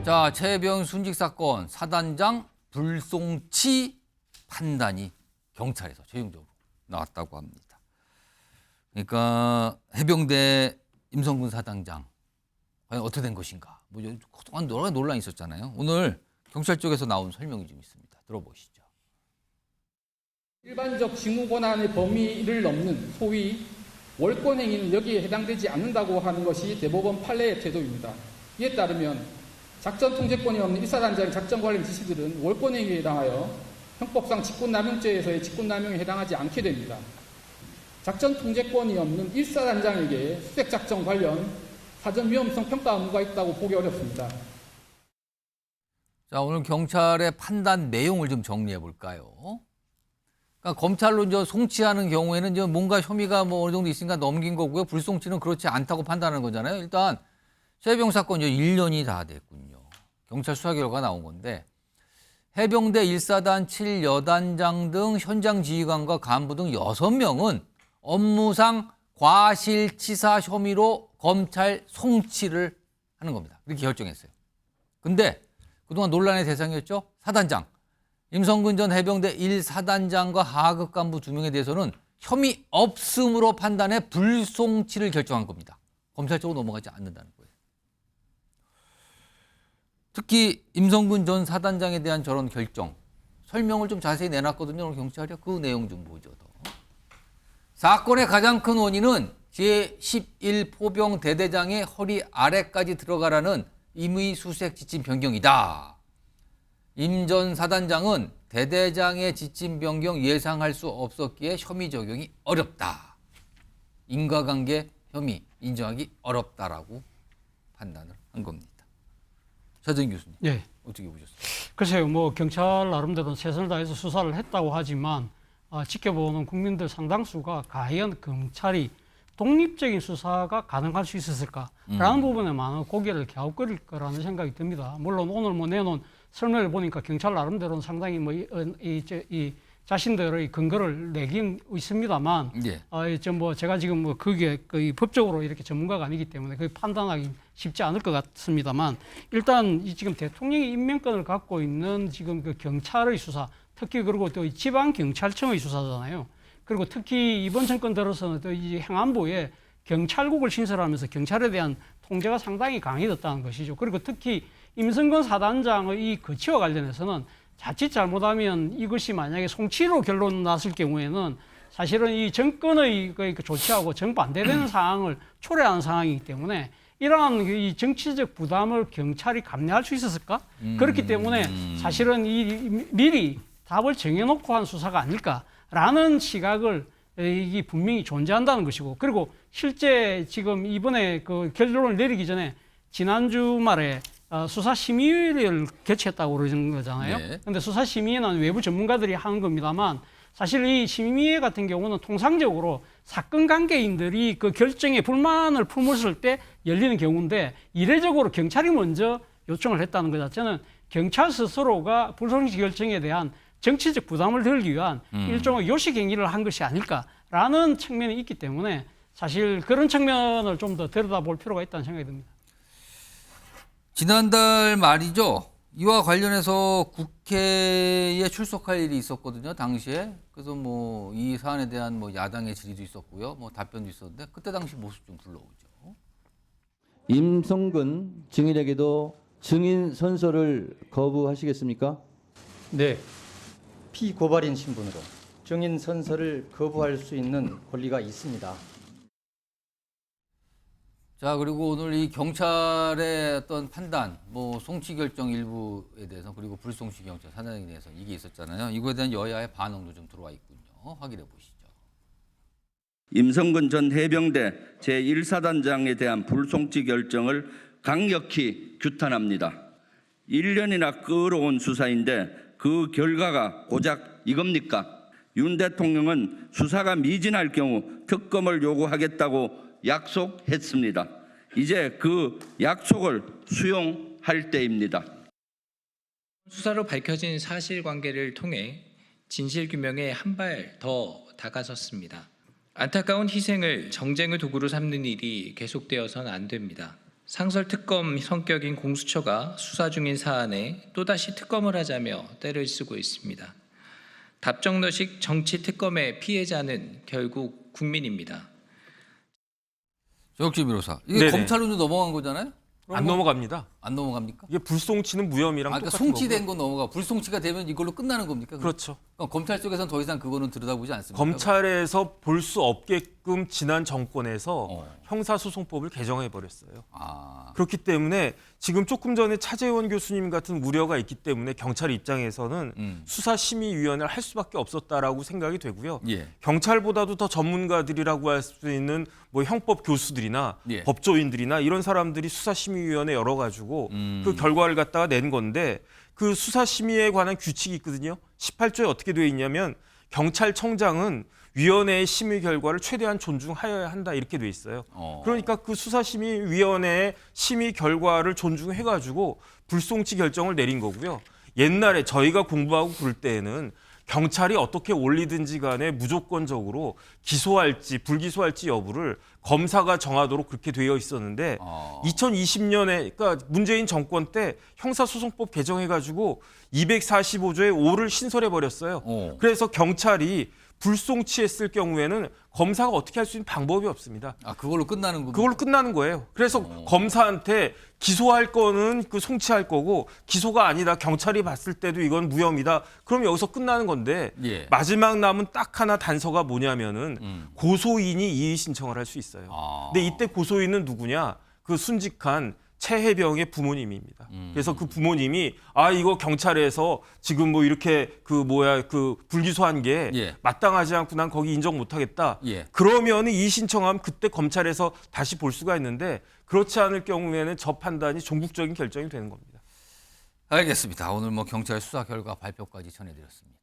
자, 최혜병 순직 사건 사단장 불송치 판단이 경찰에서 최종적으로 나왔다고 합니다. 그러니까 해병대 임성근 사단장 과연 어떻게 된 것인가? 뭐 그동안 여러 가지 논란이 있었잖아요. 오늘 경찰 쪽에서 나온 설명이 좀 있습니다. 들어보시죠. 일반적 직무 권한의 범위를 넘는 소위 월권 행위는 여기에 해당되지 않는다고 하는 것이 대법원 판례의 태도입니다. 이에 따르면 작전 통제권이 없는 일사단장의 작전 관련 지시들은 월권 행위에 해당하여 형법상 직권남용죄에서의 직권남용에 해당하지 않게 됩니다. 작전 통제권이 없는 일사단장에게 수색작전 관련 사전 위험성 평가 의무가 있다고 보기 어렵습니다. 자, 오늘 경찰의 판단 내용을 좀 정리해 볼까요? 그러니까 검찰로 이제 송치하는 경우에는 이제 뭔가 혐의가 뭐 어느 정도 있으니까 넘긴 거고요. 불송치는 그렇지 않다고 판단하는 거잖아요. 일단 최혜병 사건 이제 1년이 다 됐군요. 경찰 수사 결과가 나온 건데 해병대 1사단 7여단장 등 현장 지휘관과 간부 등 6명은 업무상 과실치사 혐의로 검찰 송치를 하는 겁니다. 그렇게 결정했어요. 근데 그동안 논란의 대상이었죠. 사단장. 임성근 전 해병대 1사단장과 하급 간부 2명에 대해서는 혐의 없음으로 판단해 불송치를 결정한 겁니다. 검찰 쪽으로 넘어가지 않는다는 거예요. 특히 임성근 전 사단장에 대한 저런 결정, 설명을 좀 자세히 내놨거든요. 오늘 경찰이 그 내용 좀 보죠. 더. 사건의 가장 큰 원인은 제11포병 대대장의 허리 아래까지 들어가라는 임의 수색 지침 변경이다. 임 전 사단장은 대대장의 지침 변경 예상할 수 없었기에 혐의 적용이 어렵다. 인과관계 혐의 인정하기 어렵다라고 판단을 한 겁니다. 차정 교수님, 예. 어떻게 보셨어요? 글쎄요, 뭐 경찰 나름대로 최선을 다해서 수사를 했다고 하지만 지켜보는 국민들 상당수가 과연 경찰이 독립적인 수사가 가능할 수 있었을까라는 부분에 많은 고개를 갸웃거릴 거라는 생각이 듭니다. 물론 오늘 뭐 내놓은 설명을 보니까 경찰 나름대로는 상당히 이 자신들의 근거를 내긴 있습니다만, 예. 뭐 제가 지금 뭐 그게 거의 법적으로 이렇게 전문가가 아니기 때문에 그 판단하기 쉽지 않을 것 같습니다만, 일단 지금 대통령이 임명권을 갖고 있는 지금 그 경찰의 수사, 특히 그리고 또 지방 경찰청의 수사잖아요. 그리고 특히 이번 정권 들어서는 또 이 행안부에 경찰국을 신설하면서 경찰에 대한 통제가 상당히 강해졌다는 것이죠. 그리고 특히 임성근 사단장의 이 거치와 관련해서는 자칫 잘못하면 이것이 만약에 송치로 결론 났을 경우에는 사실은 이 정권의 그 조치하고 정반대되는 상황을 초래하는 상황이기 때문에 이러한 이 정치적 부담을 경찰이 감내할 수 있었을까? 그렇기 때문에 사실은 이 미리 답을 정해놓고 한 수사가 아닐까라는 시각을 이게 분명히 존재한다는 것이고, 그리고 실제 지금 이번에 그 결론을 내리기 전에 지난주 말에 수사심의위를 개최했다고 그러는 거잖아요. 그런데 수사심의위는 외부 전문가들이 하는 겁니다만, 사실 이 심의회 같은 경우는 통상적으로 사건 관계인들이 그 결정에 불만을 품었을 때 열리는 경우인데, 이례적으로 경찰이 먼저 요청을 했다는 것 자체는 경찰 스스로가 불송치 결정에 대한 정치적 부담을 덜기 위한 일종의 요식 행위를 한 것이 아닐까라는 측면이 있기 때문에 사실 그런 측면을 좀 더 들여다볼 필요가 있다는 생각이 듭니다. 지난달 말이죠. 이와 관련해서 국회에 출석할 일이 있었거든요. 당시에. 그래서 뭐 이 사안에 대한 뭐 야당의 질의도 있었고요. 뭐 답변도 있었는데 그때 당시 모습 좀 불러오죠. 임성근 증인에게도 증인 선서를 거부하시겠습니까? 네, 피고발인 신분으로 증인 선서를 거부할 수 있는 권리가 있습니다. 자, 그리고 오늘 이 경찰의 어떤 판단, 뭐 송치 결정 일부에 대해서 그리고 불송치 결정 사단에 대해서 이게 있었잖아요. 이거에 대한 여야의 반응도 좀 들어와 있군요. 확인해 보시죠. 임성근 전 해병대 제1사단장에 대한 불송치 결정을 강력히 규탄합니다. 1년이나 끌어온 수사인데 그 결과가 고작 이겁니까? 윤 대통령은 수사가 미진할 경우 특검을 요구하겠다고 약속했습니다. 이제 그 약속을 수용할 때입니다. 수사로 밝혀진 사실관계를 통해 진실규명에 한 발 더 다가섰습니다. 안타까운 희생을 정쟁의 도구로 삼는 일이 계속되어서는 안 됩니다. 상설특검 성격인 공수처가 수사 중인 사안에 또다시 특검을 하자며 때를 쓰고 있습니다. 답정너식 정치 특검의 피해자는 결국 국민입니다. 조혁진 변호사, 이게 네네. 검찰로 넘어간 거잖아요? 안 넘어갑니다. 안 넘어갑니까? 이게 불송치는 무혐의랑 그러니까 똑같은 송치된 거고요. 건 넘어가. 불송치가 되면 이걸로 끝나는 겁니까? 그렇죠. 그럼 검찰 쪽에서는 더 이상 그거는 들여다보지 않습니까? 검찰에서 볼 수 없게끔 지난 정권에서 어. 형사소송법을 개정해 버렸어요. 아, 그렇기 때문에 지금 조금 전에 차재원 교수님 같은 우려가 있기 때문에 경찰 입장에서는 수사심의위원회를 할 수밖에 없었다라고 생각이 되고요. 예. 경찰보다도 더 전문가들이라고 할 수 있는 뭐 형법 교수들이나 예. 법조인들이나 이런 사람들이 수사심의위원회 열어가지고 그 결과를 갖다가 낸 건데 그 수사심의에 관한 규칙이 있거든요. 18조에 어떻게 되어 있냐면 경찰청장은 위원회의 심의 결과를 최대한 존중하여야 한다 이렇게 돼 있어요. 그러니까 그 수사심의위원회의 심의 결과를 존중해가지고 불송치 결정을 내린 거고요. 옛날에 저희가 공부하고 그럴 때에는 경찰이 어떻게 올리든지 간에 무조건적으로 기소할지 불기소할지 여부를 검사가 정하도록 그렇게 되어 있었는데 2020년에 그러니까 문재인 정권 때 형사소송법 개정해가지고 245조의 5를 신설해 버렸어요. 그래서 경찰이 불송치했을 경우에는 검사가 어떻게 할 수 있는 방법이 없습니다. 아 그걸로 끝나는 겁니까? 그걸로 끝나는 거예요. 그래서 검사한테 기소할 거는 그 송치할 거고 기소가 아니다. 경찰이 봤을 때도 이건 무혐의다. 그럼 여기서 끝나는 건데 예. 마지막 남은 딱 하나 단서가 뭐냐면은 고소인이 이의 신청을 할 수 있어요. 근데 이때 고소인은 누구냐? 그 순직한 최혜병의 부모님입니다. 그래서 그 부모님이 아 이거 경찰에서 지금 뭐 이렇게 그 불기소한 게 예. 마땅하지 않고 난 거기 인정 못하겠다. 예. 그러면 이의 신청하면 그때 검찰에서 다시 볼 수가 있는데 그렇지 않을 경우에는 저 판단이 종국적인 결정이 되는 겁니다. 알겠습니다. 오늘 뭐 경찰 수사 결과 발표까지 전해드렸습니다.